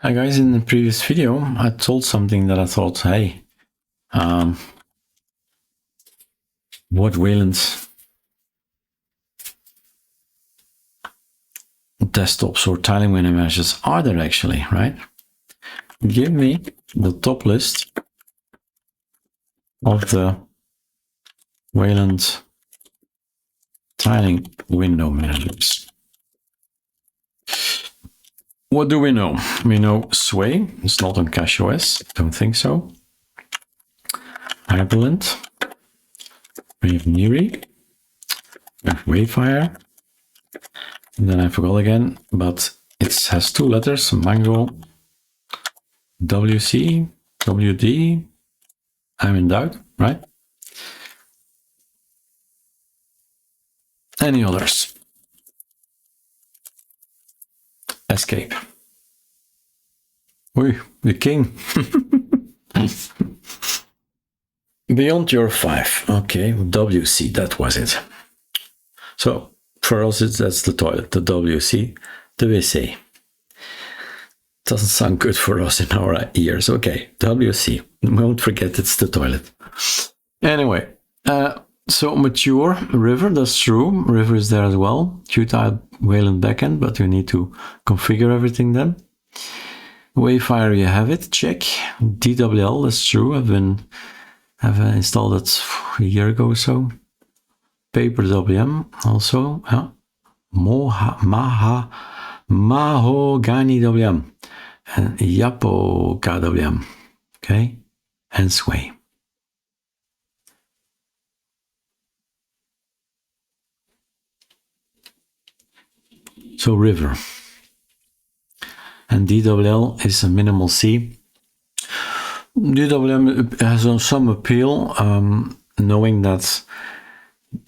Hi guys, in the previous video I told something that I thought, hey, what Wayland's desktops or tiling window images are there actually, right? Give me the top list of the Wayland tiling window managers. What do we know? We know Sway, it's not on CashOS, don't think so. Hyprland, we have Niri, we have Wayfire, and then I forgot again, but it has two letters, MangoWC, WD, I'm in doubt, right? Any others? Escape. Oi, the king. Beyond your 5. Okay, WC, that was it. So for us, that's the toilet, the WC, the WC. Doesn't sound good for us in our ears. Okay, WC. Don't forget it's the toilet. Anyway, so mature River, that's true. River is there as well. Qtile Wayland backend, but you need to configure everything then. Wayfire, you have it. Check. DWL, that's true. I've installed it a year ago or so. Paper WM also. Yeah. Mahogany WM and Yapo KWM. Okay, and Sway. So River. And DWL is a minimal C. DWM has some appeal, knowing that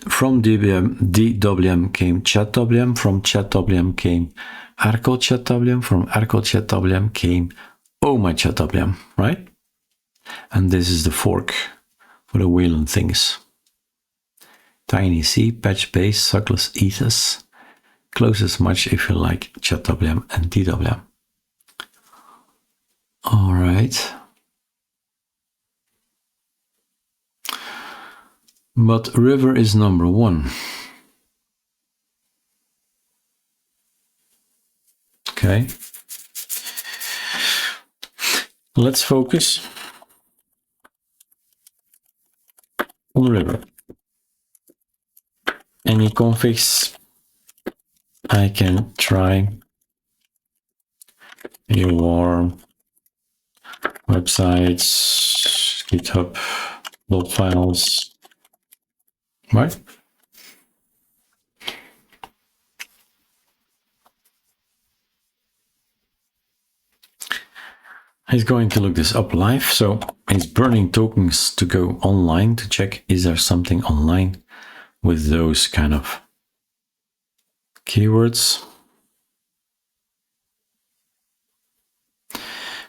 from DWM came ChatWM, from ChatWM came Arco ChatWM, from Arco ChatWM came my ChatWM, right? And this is the fork for the Wayland things. Tiny C, patch base, suckless ethos, close as much if you like ChatWM and DWM. All right. But River is number 1. Okay. Let's focus on River. Any configs I can try. Your websites, GitHub, dotfiles. Right? He's going to look this up live, so he's burning tokens to go online to check is there something online with those kind of keywords.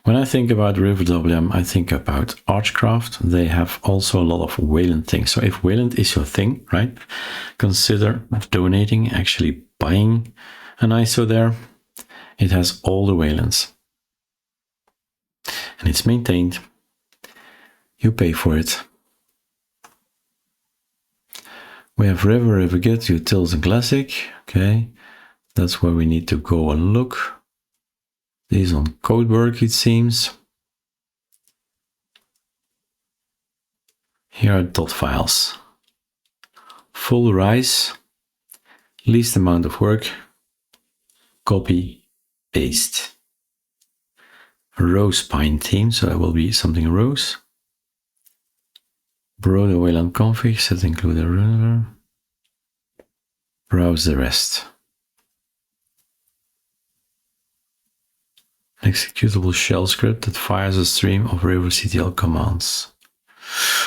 When I think about Riverwm, I think about Archcraft. They have also a lot of Wayland things. So if Wayland is your thing, right, consider donating, actually buying an ISO there. It has all the Waylands. And it's maintained. You pay for it. We have River Good, Utils and Classic. Okay, that's where we need to go and look. This is on Codeberg, it seems. Here are dotfiles. Full rise, least amount of work, copy, paste. Rosé Pine theme, so that will be something rose. Broader Wayland config, set include a runner. Browse the rest. Executable shell script that fires a stream of riverctl commands.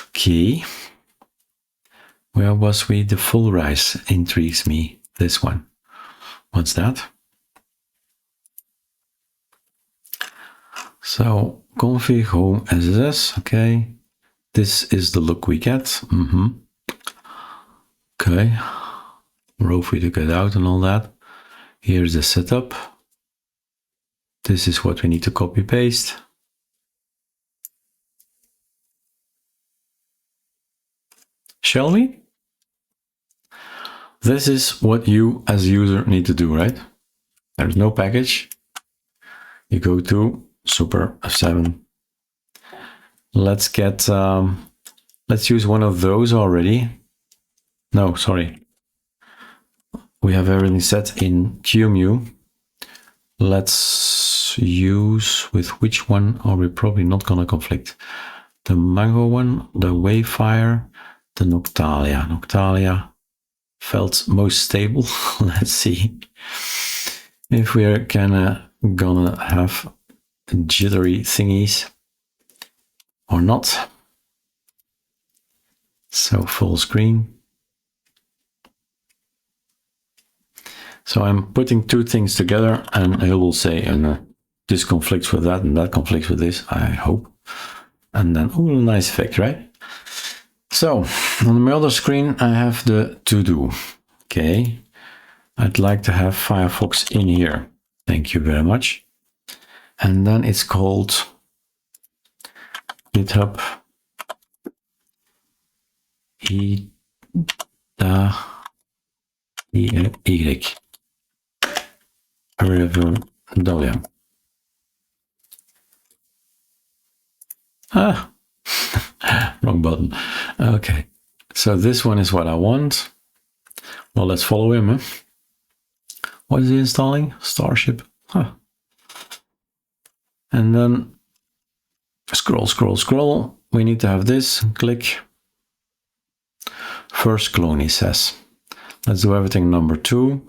Okay. Where was we? The full rise intrigues me. This one. What's that? So config home SSS. Okay. This is the look we get. Okay. Row free to get out and all that. Here's the setup. This is what we need to copy paste. Shall we? This is what you as a user need to do, right? There's no package. You go to Super F7. Let's get, let's use one of those already. No, sorry. We have everything set in QEMU. Let's use, with which one are we probably not going to conflict? The Mango one, the Wayfire, the Noctalia. Noctalia felt most stable. Let's see if we're gonna have jittery thingies or not. So full screen. So I'm putting two things together and it will say, and this conflicts with that and that conflicts with this, I hope. And then, oh, nice effect, right? So on my other screen, I have the to-do. Okay. I'd like to have Firefox in here. Thank you very much. And then it's called GitHub Erik. Riverwm. Ah, wrong button. Okay, so this one is what I want. Well, let's follow him. Huh? What is he installing? Starship. Huh. And then scroll, scroll, scroll. We need to have this. Click. First clone, he says. Let's do everything number 2.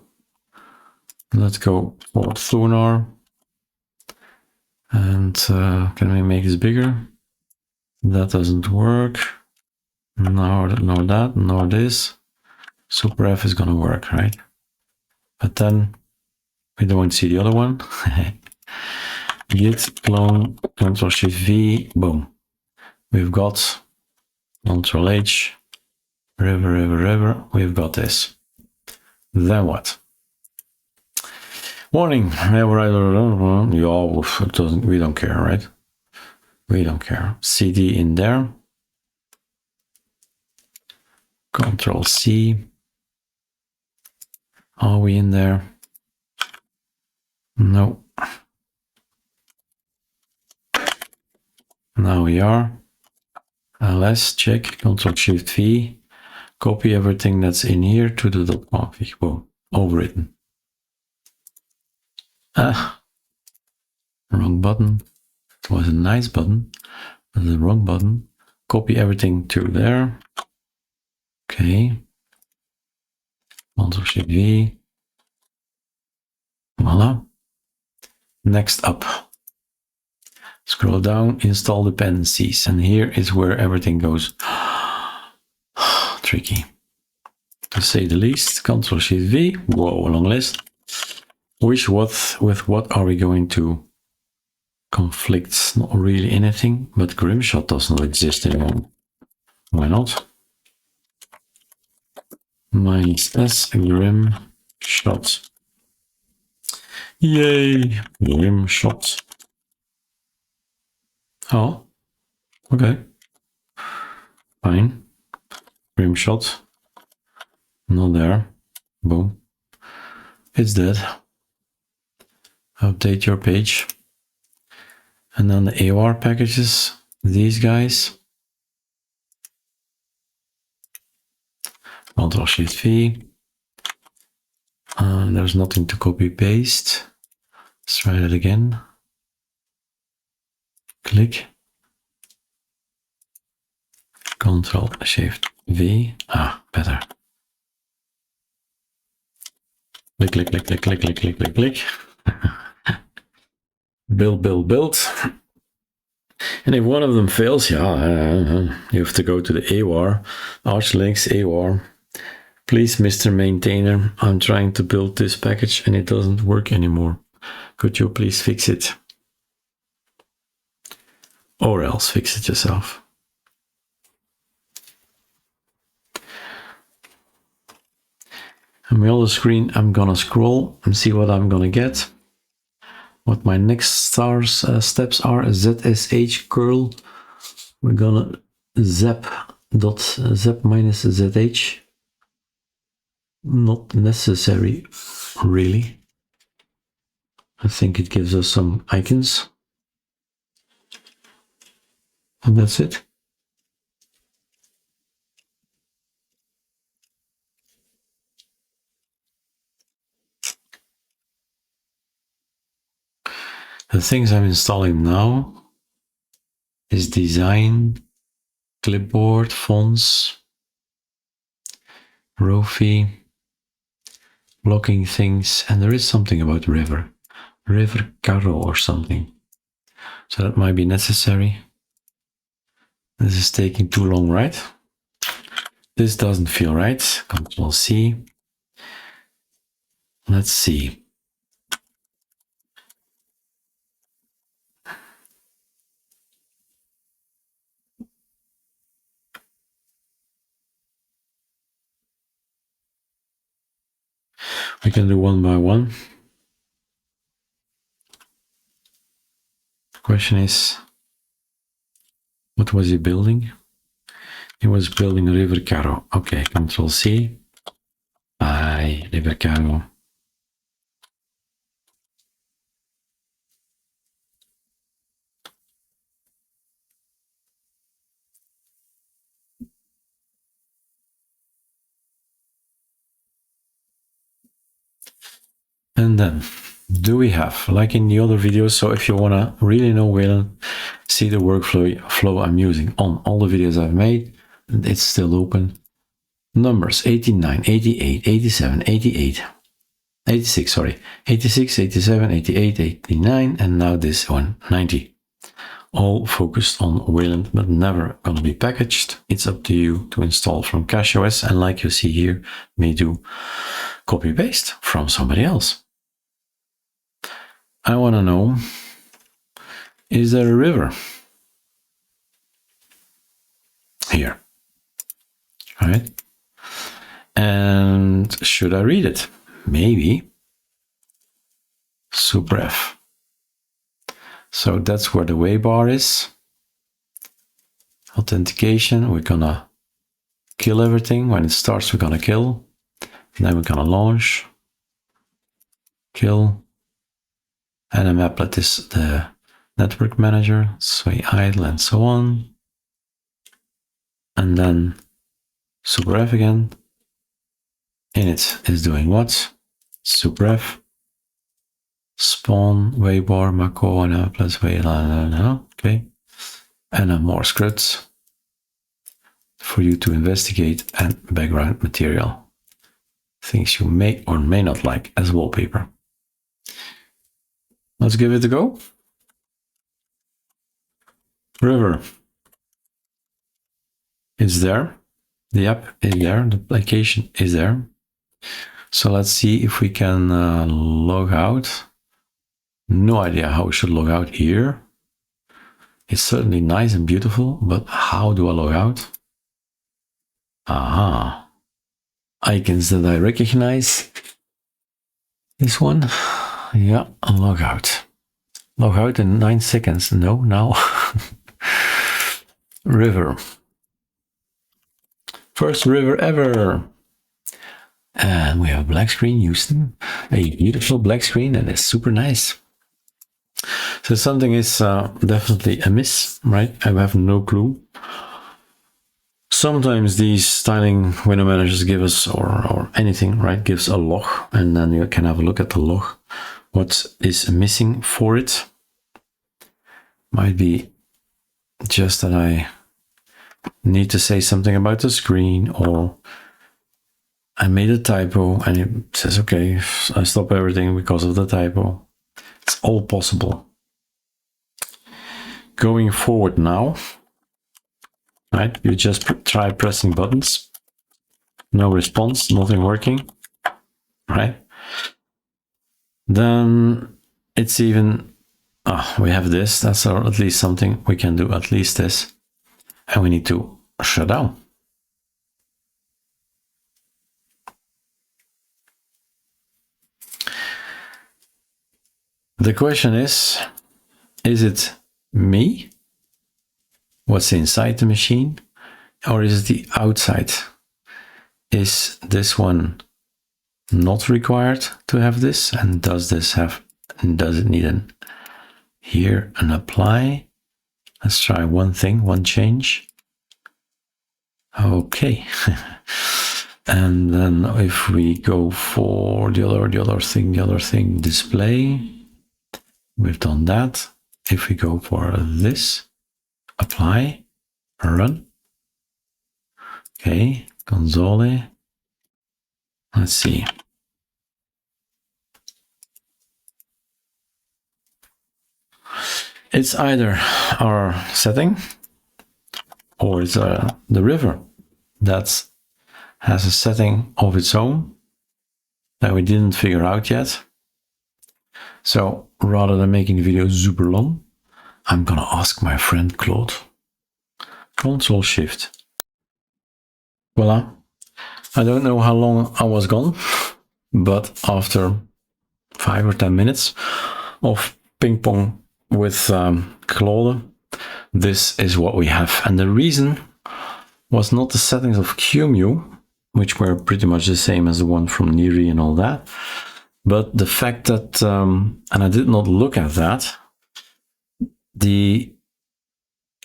Let's go for Thunar. And can we make this bigger? That doesn't work. No, no this. Super F is gonna work, right? But then we don't see the other one. Git clone, Ctrl Shift V, boom. We've got Ctrl H, river. We've got this. Then what? Warning. Yeah, it doesn't. We don't care, right? We don't care. CD in there. Ctrl C. Are we in there? No. Now we are. ls check. Ctrl Shift V. Copy everything that's in here to the .config. Whoa, overwritten. Ah, wrong button. It was a nice button, but the wrong button. Copy everything to there. Okay. Ctrl Shift V. Voila. Next up. Scroll down, install dependencies, and here is where everything goes. Tricky. To say the least. Ctrl Shift V. Whoa, a long list. With what are we going to conflict? Not really anything, but grimshot does not exist anymore. Why not? -s grimshot. Yay, grimshot. Oh, okay. Fine. Grimshot. Not there. Boom. It's dead. Update your page. And then the AOR packages, these guys. Ctrl Shift V. There's nothing to copy paste. Let's try that again. Click. Ctrl Shift V. Ah, better. Click, click, click, click, click, click, click, click, click. Build. And if one of them fails, yeah, you have to go to the AOR, Archlinks AOR. Please, Mr. Maintainer, I'm trying to build this package and it doesn't work anymore. Could you please fix it? Or else fix it yourself. On my other screen, I'm gonna scroll and see what I'm gonna get. what my next steps are. ZSH curl. We're gonna zap minus ZH. Not necessary, really. I think it gives us some icons. And that's it. The things I'm installing now is design, clipboard, fonts, Rofi, blocking things, and there is something about River or something. So that might be necessary. This is taking too long, right? This doesn't feel right. Control C. Let's see. We can do one by one. The question is, what was he building? He was building River Caro. Okay, Control C. River Caro. And then, do we have, like in the other videos, so if you want to really know Wayland, see the workflow I'm using on all the videos I've made, it's still open. Numbers 89, 88, 87, 88, 86, sorry, 86, 87, 88, 89, and now this one, 90. All focused on Wayland, but never gonna be packaged. It's up to you to install from CacheOS, and like you see here, may do copy paste from somebody else. I want to know, is there a river here? All right. And should I read it? Maybe. Super F. So that's where the Waybar is. Authentication, we're gonna kill everything. When it starts, we're gonna kill. And then we're gonna launch, kill. And a maplet is the network manager, sway idle and so on. And then Super F again. Init is doing what? Super F. Spawn, Waybar, Mako, and plus Wayland. Okay. And then more scripts for you to investigate and background material. Things you may or may not like as wallpaper. Let's give it a go. River is there. The app is there. The application is there. So let's see if we can log out. No idea how we should log out here. It's certainly nice and beautiful, but how do I log out? Aha. Icons that I recognize. This one. Yeah, log out. Log out in 9 seconds. No, now. River. First river ever. And we have a black screen, Houston. A beautiful black screen, and it's super nice. So something is definitely amiss, right? I have no clue. Sometimes these styling window managers give us, or anything, right, gives a log, and then you can have a look at the log. What is missing for it? Might be just that I need to say something about the screen, or I made a typo and it says, okay, I stop everything because of the typo. It's all possible. Going forward now, right? You just try pressing buttons. No response, nothing working, right? Then it's even, we have this, that's at least something we can do, at least this. And we need to shut down. The question is it me? What's inside the machine? Or is it the outside? Is this one not required to have this? And does it need an apply? Let's try one thing, one change. Okay. And then if we go for the other thing, display, we've done that. If we go for this, apply, run. Okay, console. Let's see. It's either our setting or it's the river that has a setting of its own that we didn't figure out yet. So rather than making the video super long, I'm gonna ask my friend Claude. Control Shift. Voila. I don't know how long I was gone, but after 5 or 10 minutes of ping pong with Claude, this is what we have. And the reason was not the settings of QEMU, which were pretty much the same as the one from Niri and all that, but the fact that, and I did not look at that, the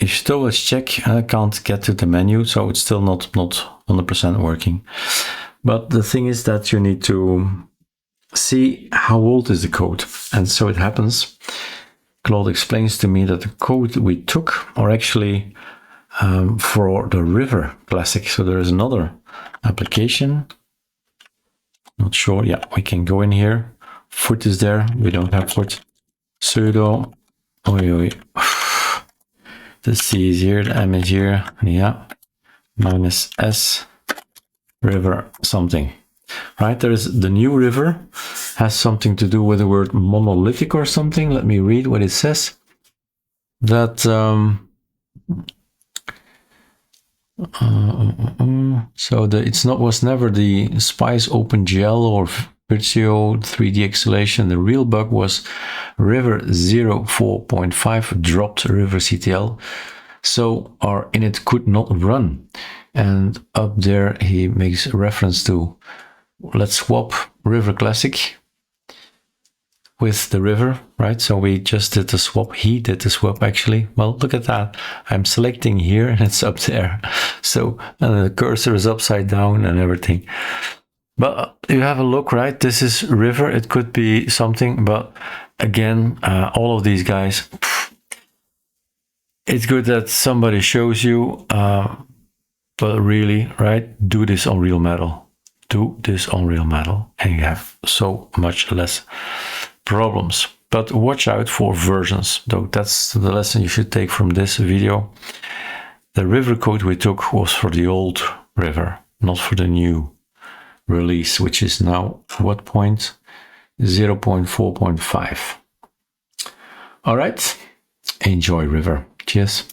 storage check, I can't get to the menu, so it's still not 100% working. But the thing is that you need to see how old is the code. And so it happens, Claude explains to me that the code we took are actually for the River Classic. So there is another application. Not sure. Yeah, we can go in here. Foot is there. We don't have foot. Sudo. The C is here. The M is here. Yeah. -S. River something. Right. There is the new river. Has something to do with the word monolithic or something. Let me read what it says. That so was never the Spice OpenGL or Virtuo 3D acceleration. The real bug was River 04.5 dropped River CTL, so our init could not run. And up there he makes reference to, let's swap River Classic with the river, right? So we just did the swap. He did the swap actually. Well, look at that. I'm selecting here and it's up there. So, and the cursor is upside down and everything. But you have a look, right? This is river. It could be something, but again, all of these guys, it's good that somebody shows you, but really, right? Do this on real metal. Do this on real metal and you have so much less problems. But watch out for versions, though. That's the lesson you should take from this video. The river code we took was for the old river, not for the new release, which is now what point? 0.4.5. All right, enjoy river. Cheers.